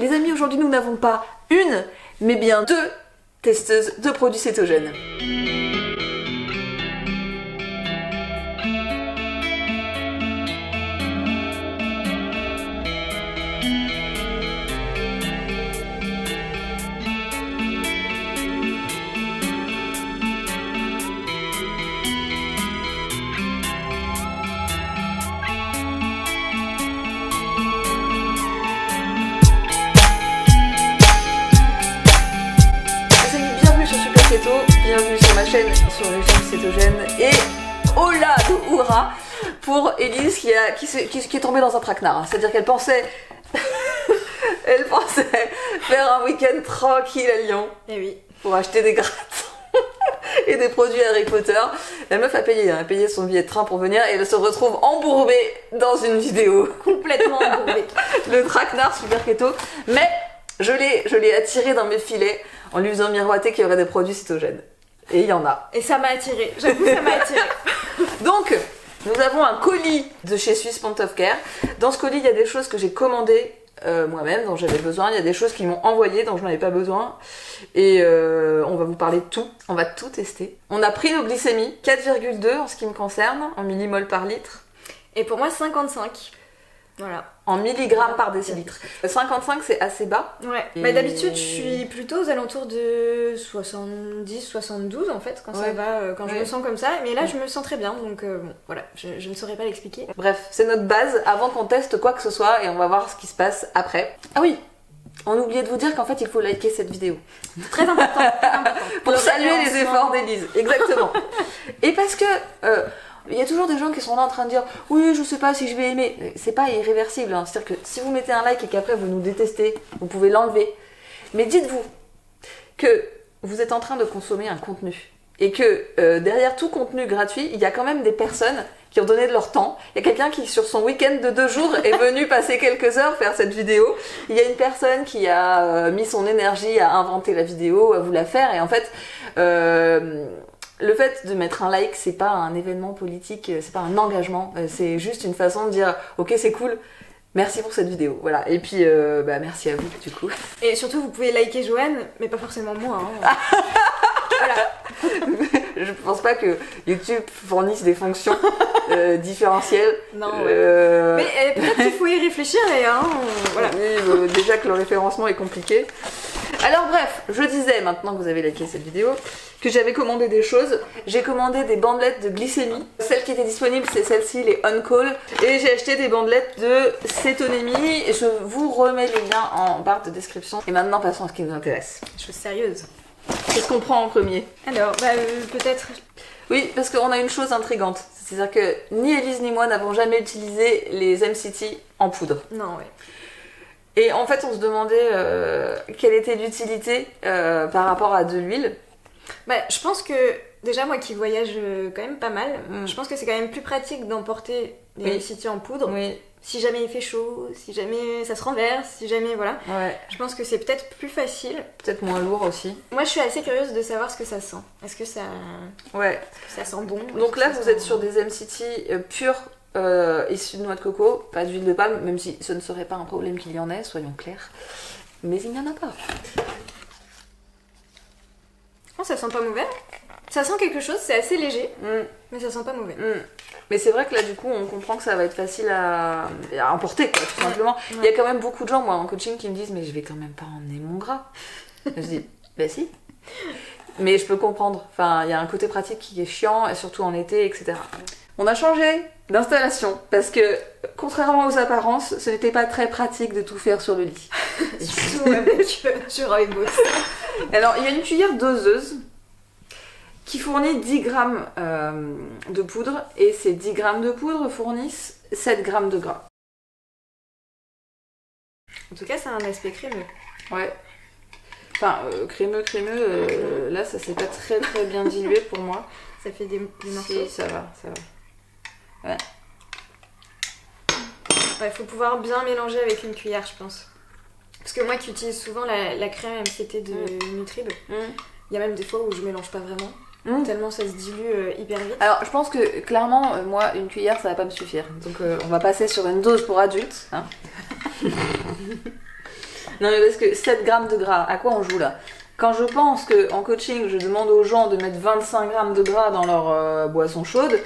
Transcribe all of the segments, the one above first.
Les amis, aujourd'hui nous n'avons pas une, mais bien deux testeuses de produits cétogènes. Bienvenue sur ma chaîne sur le régime cétogène et hola de hurrah pour Élise qui est tombée dans un traquenard. C'est-à-dire qu'elle pensait faire un week-end tranquille à Lyon. Et oui. Pour acheter des grattes et des produits Harry Potter. La meuf a payé son billet de train pour venir et elle se retrouve embourbée dans une vidéo. Complètement embourbée. Le traquenard super keto. Mais je l'ai attiré dans mes filets en lui faisant miroiter qu'il y aurait des produits cétogènes. Et il y en a. Et ça m'a attiré, j'avoue ça m'a attiré. Donc, nous avons un colis de chez Swiss Point of Care. Dans ce colis, il y a des choses que j'ai commandées moi-même, dont j'avais besoin. Il y a des choses qui m'ont envoyé, dont je n'avais pas besoin. Et on va vous parler de tout. On va tout tester. On a pris nos glycémies, 4,2 en ce qui me concerne, en millimol par litre. Et pour moi, 55. Voilà. En milligrammes par décilitre. 55, c'est assez bas. Ouais. Et... d'habitude, je suis plutôt aux alentours de 70, 72 en fait, quand ça va, quand je me sens comme ça. Mais là, je me sens très bien, donc bon, voilà, je ne saurais pas l'expliquer. Bref, c'est notre base avant qu'on teste quoi que ce soit et on va voir ce qui se passe après. Ah oui, on oubliait de vous dire qu'en fait, il faut liker cette vidéo. Très important, très important. Pour saluer les efforts d'Élise. Exactement. Et parce que... il y a toujours des gens qui sont là en train de dire « Oui, je sais pas si je vais aimer ». C'est pas irréversible, hein. C'est-à-dire que si vous mettez un like et qu'après vous nous détestez, vous pouvez l'enlever. Mais dites-vous que vous êtes en train de consommer un contenu. Et que derrière tout contenu gratuit, il y a quand même des personnes qui ont donné de leur temps. Il y a quelqu'un qui, sur son week-end de 2 jours, est venu passer quelques heures faire cette vidéo. Il y a une personne qui a mis son énergie à inventer la vidéo, à vous la faire. Et en fait... le fait de mettre un like, c'est pas un événement politique, c'est pas un engagement, c'est juste une façon de dire ok c'est cool, merci pour cette vidéo, voilà. Et puis merci à vous du coup. Et surtout vous pouvez liker Joanne, mais pas forcément moi. Hein. Voilà. Je pense pas que YouTube fournisse des fonctions différentielles. Non. Mais peut-être qu'il faut y réfléchir et voilà. Oui, déjà que le référencement est compliqué. Alors bref, je disais, maintenant que vous avez liké cette vidéo, que j'avais commandé des choses. J'ai commandé des bandelettes de glycémie. Celles qui étaient disponibles, c'est celles-ci, les On Call. Et j'ai acheté des bandelettes de cétonémie. Et je vous remets les liens en barre de description. Et maintenant, passons à ce qui nous intéresse. Chose sérieuse. Qu'est-ce qu'on prend en premier? Alors, peut-être... Oui, parce qu'on a une chose intrigante. C'est-à-dire que ni Élise ni moi n'avons jamais utilisé les MCT en poudre. Non, ouais. Et en fait, on se demandait quelle était l'utilité par rapport à de l'huile. Je pense que, déjà moi qui voyage quand même pas mal, je pense que c'est quand même plus pratique d'emporter des MCT en poudre. Oui. Si jamais il fait chaud, si jamais ça se renverse, si jamais voilà. Ouais. Je pense que c'est peut-être plus facile. Peut-être moins lourd aussi. Moi je suis assez curieuse de savoir ce que ça sent. Est-ce que ça... Ouais. Ça sent bon? Donc là vous êtes sur des MCT purs issus de noix de coco, pas d'huile de palme, même si ce ne serait pas un problème qu'il y en ait, soyons clairs. Mais il n'y en a pas. Oh, ça sent pas mauvais. Ça sent quelque chose, c'est assez léger, mais ça sent pas mauvais. Mais c'est vrai que là, du coup, on comprend que ça va être facile à emporter, quoi, tout simplement. Ouais. Il y a quand même beaucoup de gens, moi, en coaching, qui me disent « Mais je vais quand même pas emmener mon gras. » Je dis « Bah si. » Mais je peux comprendre. Enfin, il y a un côté pratique qui est chiant, et surtout en été, etc. On a changé d'installation, parce que, contrairement aux apparences, ce n'était pas très pratique de tout faire sur le lit. Surtout sur Rooibos. Alors, il y a une cuillère doseuse qui fournit 10 grammes de poudre, et ces 10 grammes de poudre fournissent 7 grammes de gras. En tout cas, ça a un aspect crémeux. Ouais. Enfin, crémeux, là, ça s'est pas très bien dilué pour moi. Ça fait des morceaux. Si, ça va. Ouais. Il faut pouvoir bien mélanger avec une cuillère, je pense. Parce que moi qui utilise souvent la crème MCT de Nutrib, il y a même des fois où je mélange pas vraiment. Tellement ça se dilue hyper vite. Alors je pense que clairement, moi, une cuillère ça va pas me suffire. Donc on va passer sur une dose pour adultes. Hein. Non mais parce que 7 grammes de gras, à quoi on joue là? Quand je pense qu'en coaching, je demande aux gens de mettre 25 grammes de gras dans leur boisson chaude,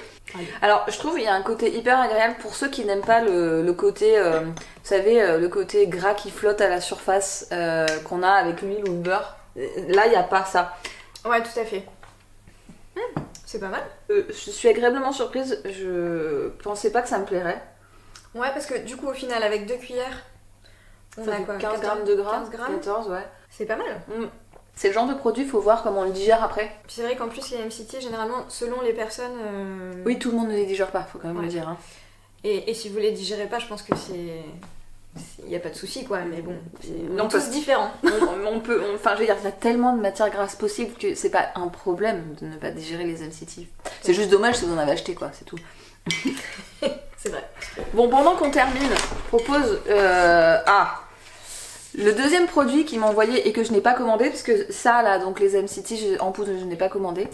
alors je trouve qu'il y a un côté hyper agréable pour ceux qui n'aiment pas le côté, vous savez, le côté gras qui flotte à la surface qu'on a avec l'huile ou le beurre. Là, il n'y a pas ça. Ouais, tout à fait. C'est pas mal. Je suis agréablement surprise, je pensais pas que ça me plairait. Ouais, parce que du coup, au final, avec 2 cuillères, on ça a fait quoi, 15 grammes de gras, 15 grammes 14, ouais. C'est pas mal. C'est le genre de produit, faut voir comment on le digère après. Puis c'est vrai qu'en plus, les MCT, généralement, selon les personnes... Oui, tout le monde ne les digère pas, faut quand même le dire. Hein. Et si vous les digérez pas, je pense que c'est... Il n'y a pas de souci, quoi, mais bon, non, tous différents. Enfin, je veux dire, il y a tellement de matières grasses possibles que c'est pas un problème de ne pas digérer les MCT. C'est juste dommage si vous en avez acheté, quoi, c'est tout. C'est vrai. Bon, pendant qu'on termine, je propose... le deuxième produit qu'ils m'ont envoyé et que je n'ai pas commandé, parce que ça, là, donc les MCT en poudre, je n'ai pas commandé.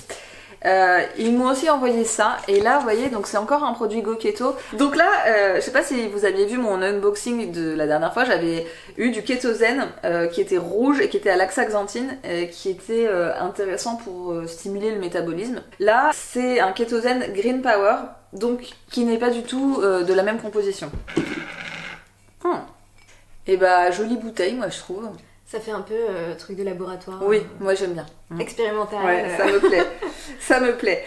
Ils m'ont aussi envoyé ça, et là vous voyez, donc c'est encore un produit Go Keto. Donc là, je sais pas si vous aviez vu mon unboxing de la dernière fois, j'avais eu du Ketozen qui était rouge et qui était à l'axaxanthine, qui était intéressant pour stimuler le métabolisme. Là, c'est un Ketozen Green Power, donc qui n'est pas du tout de la même composition. Et bah jolie bouteille, moi je trouve. Ça fait un peu truc de laboratoire. Oui, moi j'aime bien. Expérimental. Ouais, ça me plaît. Ça me plaît.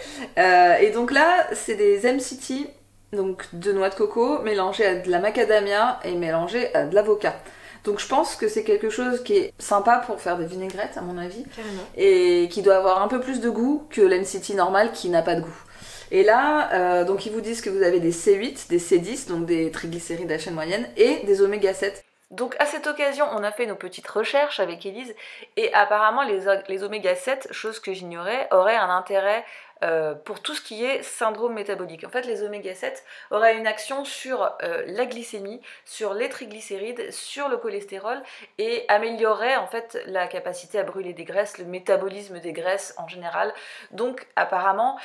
Et donc là, c'est des MCT, donc de noix de coco, mélangées à de la macadamia et mélangées à de l'avocat. Donc je pense que c'est quelque chose qui est sympa pour faire des vinaigrettes, à mon avis. Carrément. Et qui doit avoir un peu plus de goût que l'MCT normal qui n'a pas de goût. Et là, donc ils vous disent que vous avez des C8, des C10, donc des triglycérides à chaîne moyenne, et des oméga 7. Donc à cette occasion, on a fait nos petites recherches avec Élise et apparemment les oméga 7, chose que j'ignorais, auraient un intérêt pour tout ce qui est syndrome métabolique. En fait, les oméga 7 auraient une action sur la glycémie, sur les triglycérides, sur le cholestérol et amélioreraient en fait la capacité à brûler des graisses, le métabolisme des graisses en général. Donc apparemment,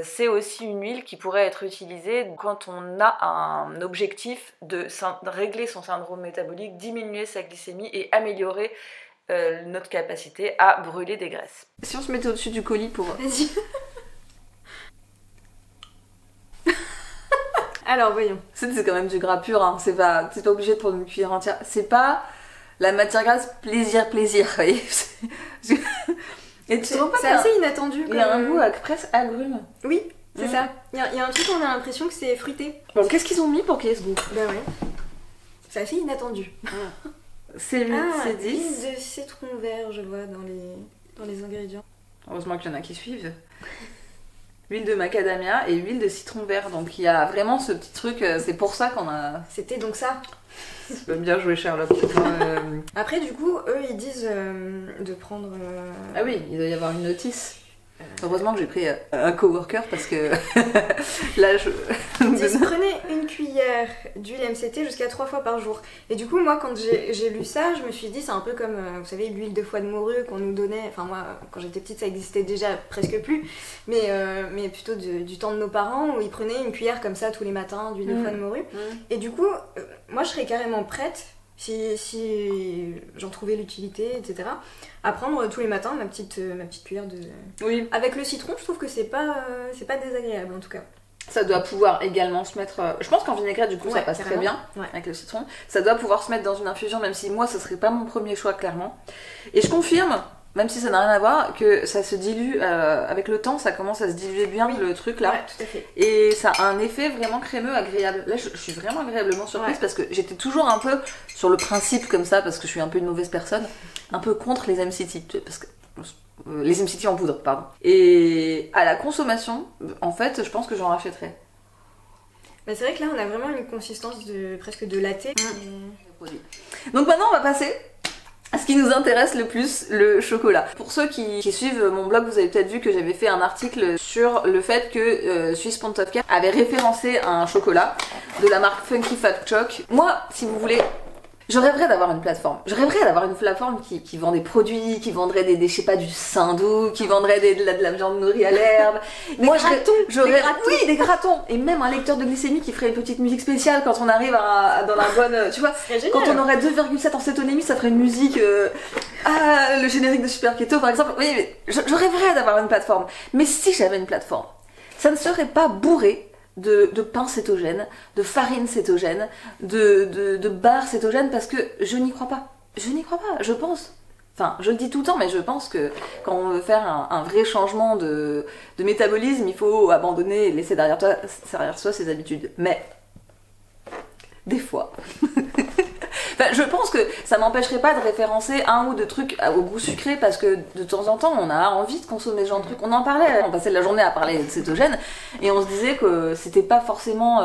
c'est aussi une huile qui pourrait être utilisée quand on a un objectif de régler son syndrome métabolique, diminuer sa glycémie et améliorer notre capacité à brûler des graisses. Si on se mettait au-dessus du colis pour... Vas-y. Alors, voyons. C'est quand même du gras pur, hein. C'est pas obligé de prendre une cuillère entière. C'est pas la matière grasse plaisir, vous voyez. Et tu trouves pas c'est assez inattendu. Il y a un goût presque agrume. Oui, c'est ça. Il y a un truc où on a l'impression que c'est fruité. Bon, qu'est-ce qu'ils ont mis pour qu'il y ait ce goût? Bah ouais. C'est assez inattendu. C'est 8, c'est 10. Huile de citron vert, je vois, dans les ingrédients. Heureusement qu'il y en a qui suivent. Huile de macadamia et huile de citron vert. Donc il y a vraiment ce petit truc, c'est pour ça qu'on a... C'était donc ça. Tu peux bien jouer Sherlock. Après du coup, eux ils disent de prendre... Ah oui, il doit y avoir une notice. Heureusement que j'ai pris un coworker parce que là je... Ils disent prenez une cuillère d'huile MCT jusqu'à 3 fois par jour. Et du coup moi quand j'ai lu ça, je me suis dit c'est un peu comme vous savez l'huile de foie de morue qu'on nous donnait. Enfin moi quand j'étais petite ça existait déjà presque plus. Mais plutôt du temps de nos parents où ils prenaient une cuillère comme ça tous les matins d'huile de foie de morue. Et du coup moi je serais carrément prête si j'en trouvais l'utilité, etc. à prendre tous les matins ma petite cuillère de... Oui. Avec le citron, je trouve que c'est pas désagréable en tout cas. Ça doit pouvoir également se mettre... Je pense qu'en vinaigrette, du coup, ça passe très bien avec le citron. Ça doit pouvoir se mettre dans une infusion, même si moi, ce serait pas mon premier choix, clairement. Et je confirme, même si ça n'a rien à voir, que ça se dilue avec le temps, ça commence à se diluer bien le truc là. Ouais, tout à fait. Et ça a un effet vraiment crémeux, agréable. Là, je suis vraiment agréablement surprise parce que j'étais toujours un peu sur le principe comme ça, parce que je suis un peu une mauvaise personne, un peu contre les MCT. Parce que... les MCT en poudre, pardon. Et à la consommation, en fait, je pense que j'en rachèterais. Bah c'est vrai que là, on a vraiment une consistance presque de latte. Donc maintenant, on va passer à ce qui nous intéresse le plus, le chocolat. Pour ceux qui suivent mon blog, vous avez peut-être vu que j'avais fait un article sur le fait que Swiss Pound of Care avait référencé un chocolat de la marque Funky Fat Choc. Moi, si vous voulez, Je rêverais d'avoir une plateforme. Je rêverais d'avoir une plateforme qui vend des produits, qui vendrait des je sais pas, du Sindou, qui vendrait de la viande nourrie à l'herbe. Moi, des gratons. Oui, des gratons. Et même un lecteur de glycémie qui ferait une petite musique spéciale quand on arrive dans la bonne... Tu vois, quand on aurait 2,7 en cétonémie, ça ferait une musique... le générique de Super Keto, par exemple. Oui, mais je rêverais d'avoir une plateforme. Mais si j'avais une plateforme, ça ne serait pas bourré de pain cétogène, de farine cétogène, de beurre cétogène, parce que je n'y crois pas. Je n'y crois pas, je pense. Enfin, je le dis tout le temps, mais je pense que quand on veut faire un vrai changement de métabolisme, il faut abandonner et laisser derrière soi ses habitudes. Mais, des fois... Enfin, je pense que ça m'empêcherait pas de référencer un ou deux trucs au goût sucré parce que de temps en temps on a envie de consommer ce genre de trucs. On en parlait, on passait la journée à parler de cétogène et on se disait que c'était pas forcément...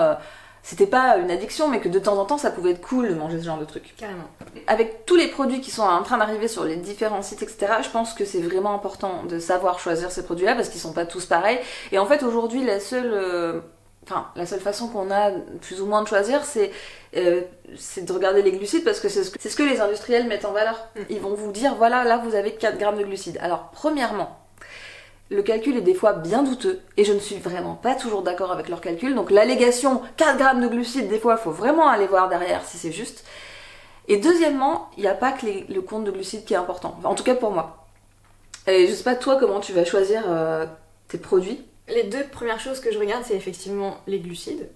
c'était pas une addiction, mais que de temps en temps ça pouvait être cool de manger ce genre de trucs. Carrément. Avec tous les produits qui sont en train d'arriver sur les différents sites, etc., je pense que c'est vraiment important de savoir choisir ces produits-là parce qu'ils sont pas tous pareils. Et en fait, aujourd'hui, la seule façon qu'on a plus ou moins de choisir, c'est de regarder les glucides parce que c'est ce que les industriels mettent en valeur. Ils vont vous dire, voilà, là vous avez 4 grammes de glucides. Alors, premièrement, le calcul est des fois bien douteux et je ne suis vraiment pas toujours d'accord avec leur calcul. Donc l'allégation 4 grammes de glucides, des fois, il faut vraiment aller voir derrière si c'est juste. Et deuxièmement, il n'y a pas que le compte de glucides qui est important. Enfin, en tout cas pour moi. Et je sais pas toi comment tu vas choisir tes produits. Les deux premières choses que je regarde, c'est effectivement les glucides.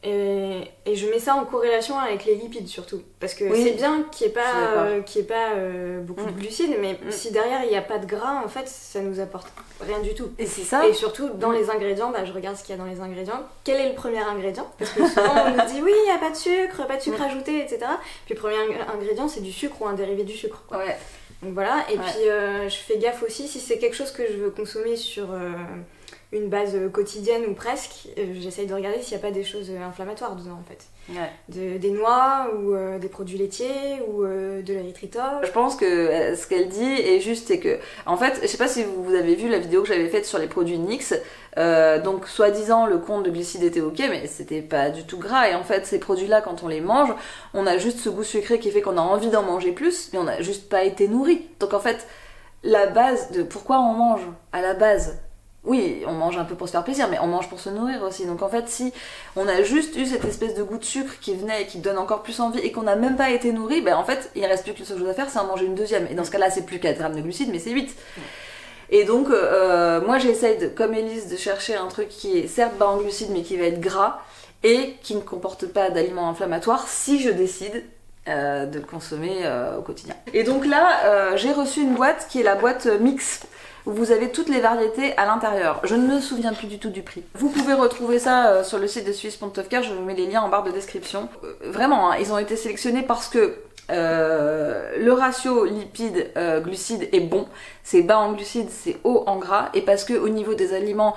Et je mets ça en corrélation avec les lipides surtout. Parce que c'est bien qu'il n'y ait pas beaucoup de glucides, mais si derrière il n'y a pas de gras, en fait, ça nous apporte rien du tout. Et c'est ça. Et surtout, dans les ingrédients, je regarde ce qu'il y a dans les ingrédients. Quel est le premier ingrédient? Parce que souvent on nous dit oui, il n'y a pas de sucre ajouté, etc. Puis le premier ingrédient, c'est du sucre ou un dérivé du sucre. Quoi. Ouais. Donc voilà, et puis je fais gaffe aussi, si c'est quelque chose que je veux consommer sur une base quotidienne ou presque, j'essaye de regarder s'il n'y a pas des choses inflammatoires dedans en fait. Ouais. Des noix ou des produits laitiers ou de l'érythritol. Je pense que ce qu'elle dit est juste, c'est que, en fait, je sais pas si vous avez vu la vidéo que j'avais faite sur les produits NYX, donc soi-disant le compte de glucides était ok, mais c'était pas du tout gras, et en fait ces produits-là, quand on les mange, on a juste ce goût sucré qui fait qu'on a envie d'en manger plus, mais on n'a juste pas été nourri. Donc en fait, la base de pourquoi on mange, à la base, oui, on mange un peu pour se faire plaisir, mais on mange pour se nourrir aussi. Donc en fait, si on a juste eu cette espèce de goût de sucre qui venait et qui donne encore plus envie et qu'on n'a même pas été nourri, en fait, il reste plus qu'une seule chose à faire, c'est en manger une deuxième. Et dans ce cas-là, c'est plus 4 grammes de glucides, mais c'est 8. Et donc, moi j'essaye, comme Élise, de chercher un truc qui est certes bas en glucides, mais qui va être gras et qui ne comporte pas d'aliments inflammatoires si je décide de le consommer au quotidien. Et donc là, j'ai reçu une boîte qui est la boîte Mix, où vous avez toutes les variétés à l'intérieur. Je ne me souviens plus du tout du prix. Vous pouvez retrouver ça sur le site de Suisse.Care, je vous mets les liens en barre de description. Vraiment, ils ont été sélectionnés parce que le ratio lipides-glucides est bon, c'est bas en glucides, c'est haut en gras, et parce que au niveau des aliments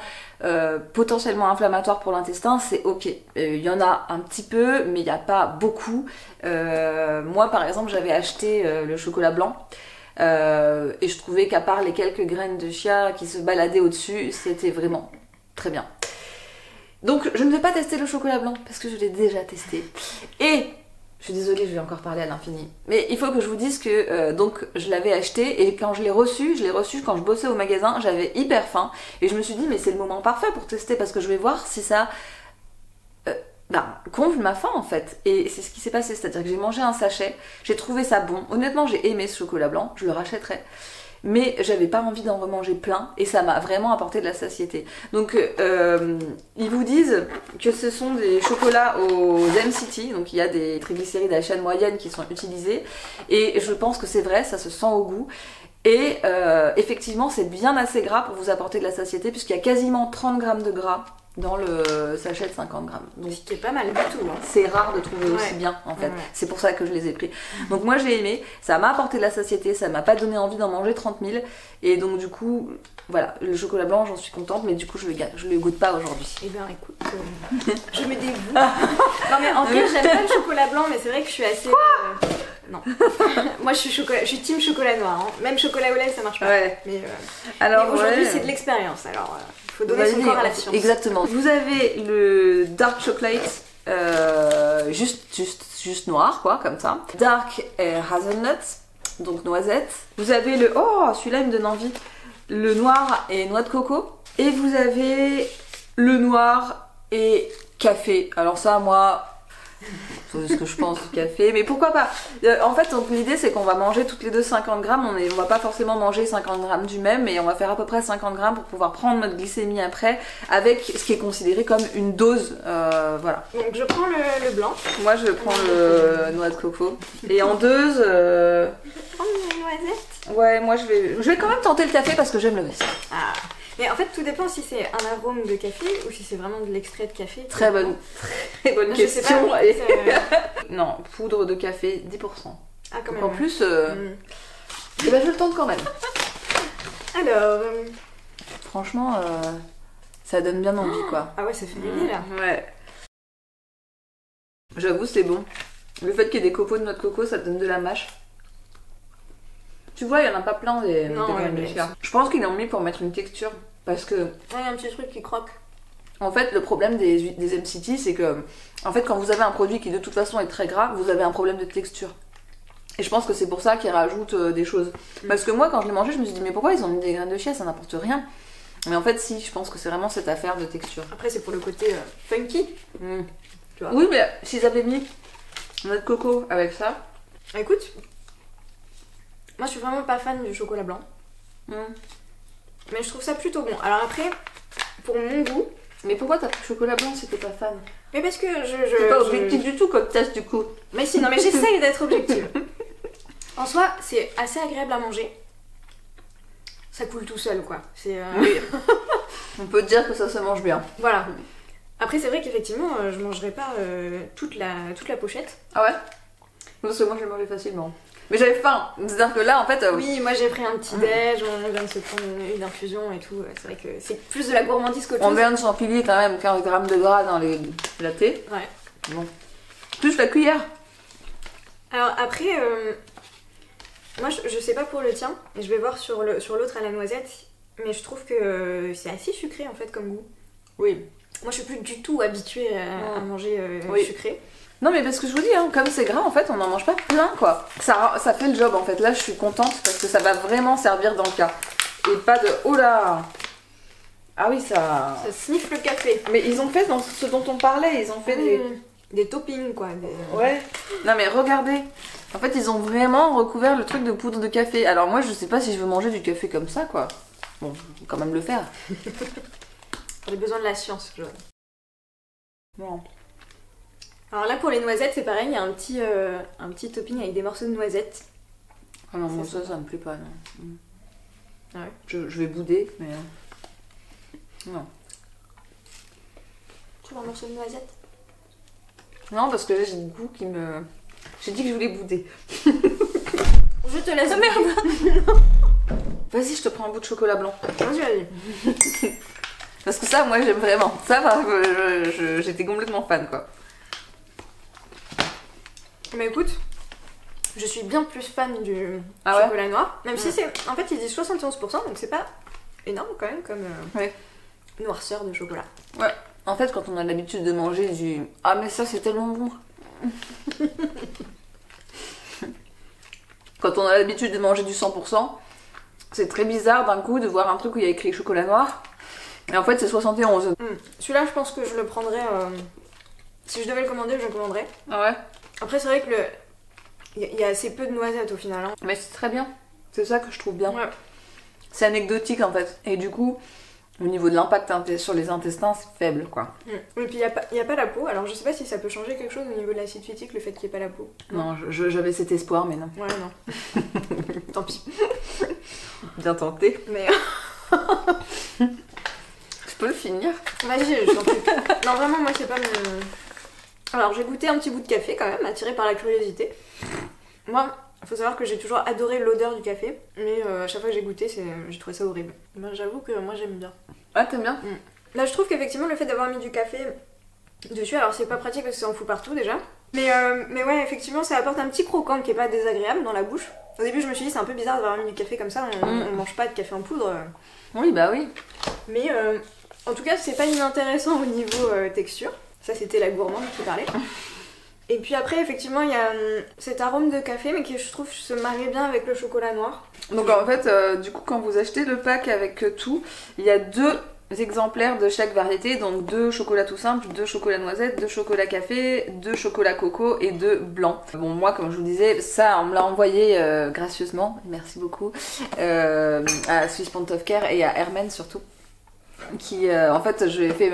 potentiellement inflammatoires pour l'intestin, c'est ok. Il y en a un petit peu, mais il n'y a pas beaucoup. Moi par exemple, j'avais acheté le chocolat blanc, et je trouvais qu'à part les quelques graines de chia qui se baladaient au-dessus, c'était vraiment très bien. Donc je ne vais pas tester le chocolat blanc parce que je l'ai déjà testé. Et je suis désolée, je vais encore parler à l'infini. Mais il faut que je vous dise que donc je l'avais acheté et quand je l'ai reçu quand je bossais au magasin, j'avais hyper faim et je me suis dit mais c'est le moment parfait pour tester parce que je vais voir si ça comble ma faim en fait. Et c'est ce qui s'est passé, c'est-à-dire que j'ai mangé un sachet, j'ai trouvé ça bon. Honnêtement, j'ai aimé ce chocolat blanc, je le rachèterais. Mais j'avais pas envie d'en remanger plein et ça m'a vraiment apporté de la satiété. Donc ils vous disent que ce sont des chocolats aux MCT, donc il y a des triglycérides à chaîne moyenne qui sont utilisés et je pense que c'est vrai, ça se sent au goût. Et effectivement c'est bien assez gras pour vous apporter de la satiété puisqu'il y a quasiment 30 grammes de gras dans le sachet de 50 grammes. Donc, ce qui est pas mal du tout. Hein. C'est rare de trouver aussi bien en fait. C'est pour ça que je les ai pris. Donc moi j'ai aimé, ça m'a apporté de la satiété, ça m'a pas donné envie d'en manger 30 000. Et donc du coup, voilà, le chocolat blanc j'en suis contente, mais du coup je le goûte pas aujourd'hui. Eh bien écoute, je me dévoue. Non mais en fait j'aime pas le chocolat blanc, mais c'est vrai que je suis assez... Non. Moi je suis team chocolat noir. Hein. Même chocolat au lait ça marche pas. Ouais. Mais aujourd'hui c'est de l'expérience alors... Faut donner son corps à la science. Exactement. Vous avez le dark chocolate juste noir, quoi, comme ça. Dark et hazelnut, donc noisette. Vous avez le... Oh, celui-là, il me donne envie. Le noir et noix de coco. Et vous avez le noir et café. Alors ça, moi... C'est ce que je pense du café, mais pourquoi pas. En fait, donc l'idée c'est qu'on va manger toutes les deux 50 grammes. On va pas forcément manger 50 grammes du même, mais on va faire à peu près 50 grammes pour pouvoir prendre notre glycémie après, avec ce qui est considéré comme une dose. Voilà. Donc je prends le blanc. Moi je prends le noix de coco. Et en dose. Je vais prendre les noisettes. Ouais, moi je vais quand même tenter le café parce que j'aime le café. Ah. Mais en fait, tout dépend si c'est un arôme de café ou si c'est vraiment de l'extrait de café. Très bonne question. Pas, non, poudre de café, 10%. Ah, quand même. Donc en plus, et ben je le tente quand même. Alors. Franchement, ça donne bien envie, quoi. Ah ouais, ça fait l'idée là. Ouais. J'avoue, c'est bon. Le fait qu'il y ait des copeaux de noix de coco, ça te donne de la mâche. Tu vois, il n'y en a pas plein des graines de chia. Je pense qu'ils l'ont mis pour mettre une texture. Parce que. Il y a un petit truc qui croque. En fait, le problème des MCT, c'est que. En fait, quand vous avez un produit qui de toute façon est très gras, vous avez un problème de texture. Et je pense que c'est pour ça qu'ils rajoutent des choses. Parce que moi, quand je l'ai mangé, je me suis dit, mais pourquoi ils ont mis des graines de chia, ça n'apporte rien. Mais en fait, si, je pense que c'est vraiment cette affaire de texture. Après, c'est pour le côté funky. Tu vois. Oui, mais s'ils avaient mis noix de coco avec ça. Écoute. Moi, je suis vraiment pas fan du chocolat blanc. Mais je trouve ça plutôt bon. Alors après, pour mon goût... Mais pourquoi t'as pris chocolat blanc si t'es pas fan? Mais parce que c'est pas objectif du tout comme test, du coup. Mais si, non, mais j'essaye d'être objective. En soi, c'est assez agréable à manger. Ça coule tout seul, quoi. C'est... Oui. On peut dire que ça se mange bien. Voilà. Après, c'est vrai qu'effectivement, je mangerai pas toute la pochette. Ah ouais? Parce que moi, je l'ai mangé facilement. Mais j'avais faim, c'est-à-dire que là en fait... Oui, moi j'ai pris un petit déj, on vient de se prendre une infusion et tout, c'est vrai que c'est plus de la gourmandise qu'autre chose. On vient de s'empiler quand même 15 grammes de gras dans les latés. Ouais. Bon. Plus la cuillère. Alors après, moi je sais pas pour le tien, mais je vais voir sur l'autre à la noisette, mais je trouve que c'est assez sucré en fait comme goût. Oui. Moi je suis plus du tout habituée à manger sucré. Non mais parce que je vous dis, hein, comme c'est gras en fait on n'en mange pas plein quoi. Ça fait le job en fait, là je suis contente parce que ça va vraiment servir dans le cas. Et pas de... Oh là. Ah oui ça... Ça sniffe le café. Mais ils ont fait dans ce dont on parlait, ils ont fait des toppings quoi. Ouais. Non mais regardez, en fait ils ont vraiment recouvert le truc de poudre de café. Alors moi je sais pas si je veux manger du café comme ça quoi. Bon, faut quand même le faire. J'ai besoin de la science, Joanne. Bon. Alors là pour les noisettes c'est pareil, il y a un petit topping avec des morceaux de noisettes. Ah non, moi ça me plaît pas non. Ah ouais. Je vais bouder mais... Non. Tu veux un morceau de noisette? Non parce que là j'ai le goût qui me... J'ai dit que je voulais bouder. Je te laisse. Ah merde. Vas-y je te prends un bout de chocolat blanc. Vas-y. Parce que ça moi j'aime vraiment. Ça j'étais complètement fan quoi. Mais écoute, je suis bien plus fan du chocolat noir. Même si c'est... En fait, ils disent 71%, donc c'est pas énorme quand même comme noirceur de chocolat. Ouais. En fait, quand on a l'habitude de manger du... Ah mais ça c'est tellement bon. Quand on a l'habitude de manger du 100%, c'est très bizarre d'un coup de voir un truc où il y a écrit chocolat noir. Et en fait, c'est 71. Celui-là, je pense que je le prendrais... Si je devais le commander, je le commanderais. Ah ouais. Après, c'est vrai que il y a assez peu de noisettes au final. Hein. Mais c'est très bien. C'est ça que je trouve bien. Ouais. C'est anecdotique en fait. Et du coup, au niveau de l'impact sur les intestins, c'est faible quoi. Et puis il n'y a pas la peau. Alors je sais pas si ça peut changer quelque chose au niveau de l'acide phytique, le fait qu'il n'y ait pas la peau. Non, j'avais cet espoir, mais non. Ouais, non. Tant pis. Bien tenté. Mais. Je peux le finir? Vas-y, je t'en prie. Non, vraiment, moi, c'est pas mon. Alors, j'ai goûté un petit bout de café quand même, attiré par la curiosité. Moi, il faut savoir que j'ai toujours adoré l'odeur du café, mais à chaque fois que j'ai goûté, j'ai trouvé ça horrible. Ben, j'avoue que moi, j'aime bien. Ah, t'aimes bien? Là, je trouve qu'effectivement, le fait d'avoir mis du café dessus, alors c'est pas pratique parce que ça en fout partout déjà. Mais ouais, effectivement, ça apporte un petit croquant qui est pas désagréable dans la bouche. Au début, je me suis dit, c'est un peu bizarre d'avoir mis du café comme ça, on mange pas de café en poudre. Oui, bah oui. Mais en tout cas, c'est pas inintéressant au niveau texture. Ça, c'était la gourmande qui parlait. Et puis après, effectivement, il y a cet arôme de café, mais qui, je trouve, se marie bien avec le chocolat noir. Donc en fait, du coup, quand vous achetez le pack avec tout, il y a 2 exemplaires de chaque variété, donc 2 chocolats tout simples, 2 chocolats noisettes, 2 chocolats café, 2 chocolats coco et 2 blancs. Bon, moi, comme je vous disais, ça, on me l'a envoyé gracieusement, merci beaucoup, à Swiss Point of Care et à Hermène surtout. Qui, en fait, j'ai fait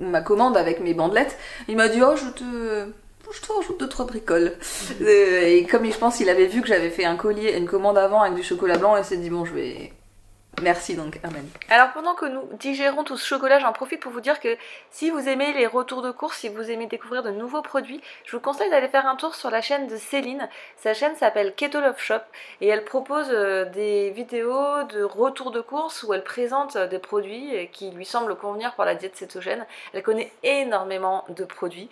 ma commande avec mes bandelettes. Il m'a dit, oh, je te rajoute 2-3 bricoles. Et comme je pense qu'il avait vu que j'avais fait une commande avant avec du chocolat blanc, il s'est dit, bon, je vais... Merci donc, Amen. Alors pendant que nous digérons tout ce chocolat, j'en profite pour vous dire que si vous aimez les retours de course, si vous aimez découvrir de nouveaux produits, je vous conseille d'aller faire un tour sur la chaîne de Céline. Sa chaîne s'appelle Keto Love Shop et elle propose des vidéos de retours de course où elle présente des produits qui lui semblent convenir pour la diète cétogène. Elle connaît énormément de produits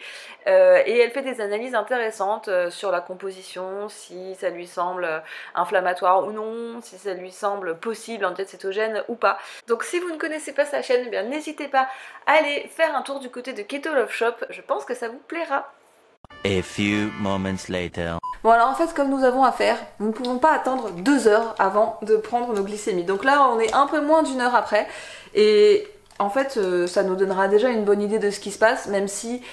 et elle fait des analyses intéressantes sur la composition, si ça lui semble inflammatoire ou non, si ça lui semble possible en diète cétogène ou pas. Donc si vous ne connaissez pas sa chaîne, eh bien n'hésitez pas à aller faire un tour du côté de Keto Love Shop, je pense que ça vous plaira. A few moments later. Bon alors en fait comme nous avons à faire, nous ne pouvons pas attendre 2 heures avant de prendre nos glycémies. Donc là on est un peu moins d'1 heure après et en fait ça nous donnera déjà une bonne idée de ce qui se passe, même si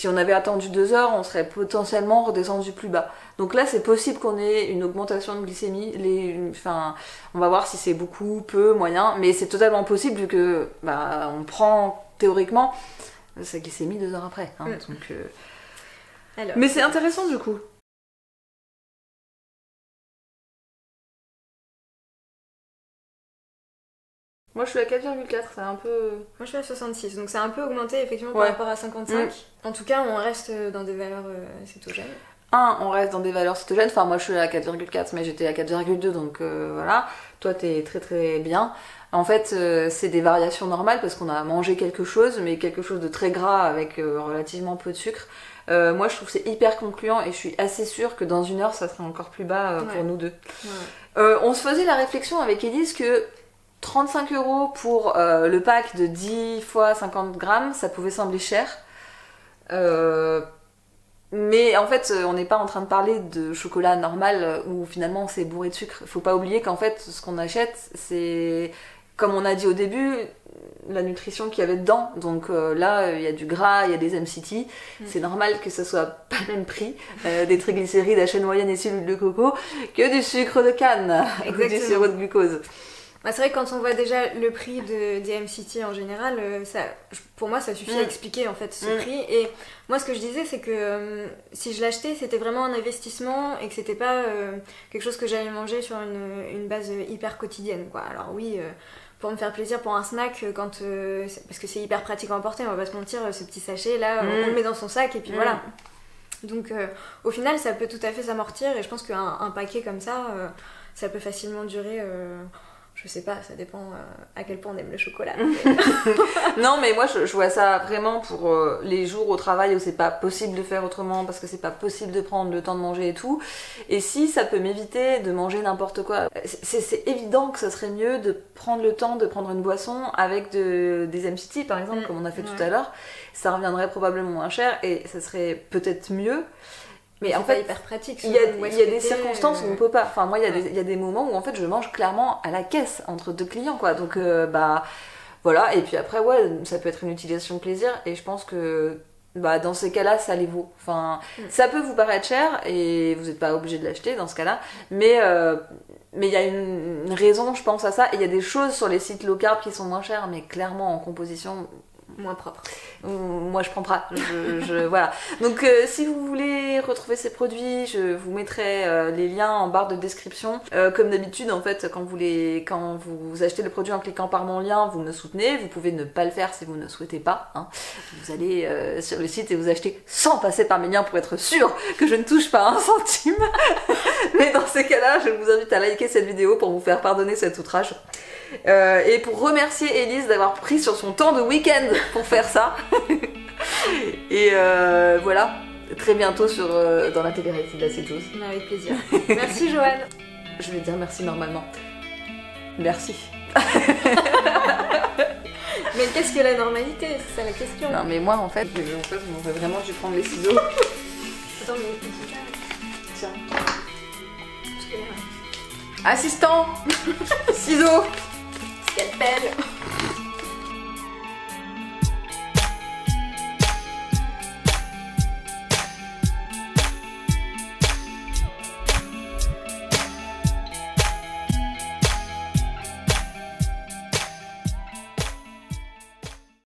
on avait attendu 2 heures, on serait potentiellement redescendu plus bas. Donc là, c'est possible qu'on ait une augmentation de glycémie. On va voir si c'est beaucoup, peu, moyen, mais c'est totalement possible vu que on prend théoriquement sa glycémie 2 heures après. Hein, donc, Alors, mais c'est intéressant du coup. Moi je suis à 4,4, c'est un peu... Moi je suis à 66, donc c'est un peu augmenté effectivement par rapport à 55. En tout cas, on reste dans des valeurs cétogènes. On reste dans des valeurs cétogènes, enfin moi je suis à 4,4 mais j'étais à 4,2 donc voilà. Toi t'es très très bien. En fait c'est des variations normales parce qu'on a mangé quelque chose, mais quelque chose de très gras avec relativement peu de sucre. Moi je trouve que c'est hyper concluant et je suis assez sûre que dans 1 heure ça sera encore plus bas pour nous deux. On se faisait la réflexion avec Élise que 35 € pour le pack de 10 fois 50 grammes, ça pouvait sembler cher. Mais en fait, on n'est pas en train de parler de chocolat normal où finalement c'est bourré de sucre. Faut pas oublier qu'en fait, ce qu'on achète, c'est, comme on a dit au début, la nutrition qu'il y avait dedans. Donc là, il y a du gras, il y a des MCT. C'est normal que ça soit pas le même prix des triglycérides à chaîne moyenne et cellules de coco que du sucre de canne ou du sirop de glucose. Bah c'est vrai que quand on voit déjà le prix des MCT en général, pour moi ça suffit à expliquer en fait ce prix. Et moi ce que je disais c'est que si je l'achetais c'était vraiment un investissement et que c'était pas quelque chose que j'allais manger sur une base hyper quotidienne quoi. Alors oui, pour me faire plaisir pour un snack, parce que c'est hyper pratique à emporter, on va pas se mentir, ce petit sachet là, on le met dans son sac et puis voilà. Donc au final ça peut tout à fait s'amortir et je pense qu'un paquet comme ça, ça peut facilement durer... Je sais pas, ça dépend à quel point on aime le chocolat. Non, mais moi je vois ça vraiment pour les jours au travail où c'est pas possible de faire autrement parce que c'est pas possible de prendre le temps de manger et tout. Et si ça peut m'éviter de manger n'importe quoi, c'est évident que ça serait mieux de prendre le temps de prendre une boisson avec des MCT par exemple, comme on a fait tout à l'heure. Ça reviendrait probablement moins cher et ça serait peut-être mieux. Mais en fait, hyper pratique. Il y a des circonstances où on peut pas. Enfin, moi, il y a des moments où en fait, je mange clairement à la caisse entre 2 clients, quoi. Donc, voilà. Et puis après, ça peut être une utilisation de plaisir. Et je pense que, dans ces cas-là, ça les vaut. Enfin, ça peut vous paraître cher et vous n'êtes pas obligé de l'acheter dans ce cas-là. Mais il y a une raison, je pense à ça. Et il y a des choses sur les sites low carb qui sont moins chères, mais clairement en composition. Moins propre. Moi je prends pas. Voilà. Donc si vous voulez retrouver ces produits, je vous mettrai les liens en barre de description. Comme d'habitude en fait, quand vous achetez le produit en cliquant par mon lien, vous me soutenez. Vous pouvez ne pas le faire si vous ne souhaitez pas. Hein. Vous allez sur le site et vous achetez sans passer par mes liens pour être sûr que je ne touche pas 1 centime. Mais dans ces cas-là, je vous invite à liker cette vidéo pour vous faire pardonner cet outrage. Et pour remercier Élise d'avoir pris sur son temps de week-end pour faire ça. Et voilà, très bientôt dans la télé-réalité de la cétose. Avec plaisir. Merci Joanne. Je vais dire merci normalement. Merci. Mais qu'est-ce que la normalité? C'est ça la question. Non, mais moi, en fait, on aurait vraiment dû prendre les ciseaux. Attends, mais... Tiens. Assistant. Ciseaux. Scalpel.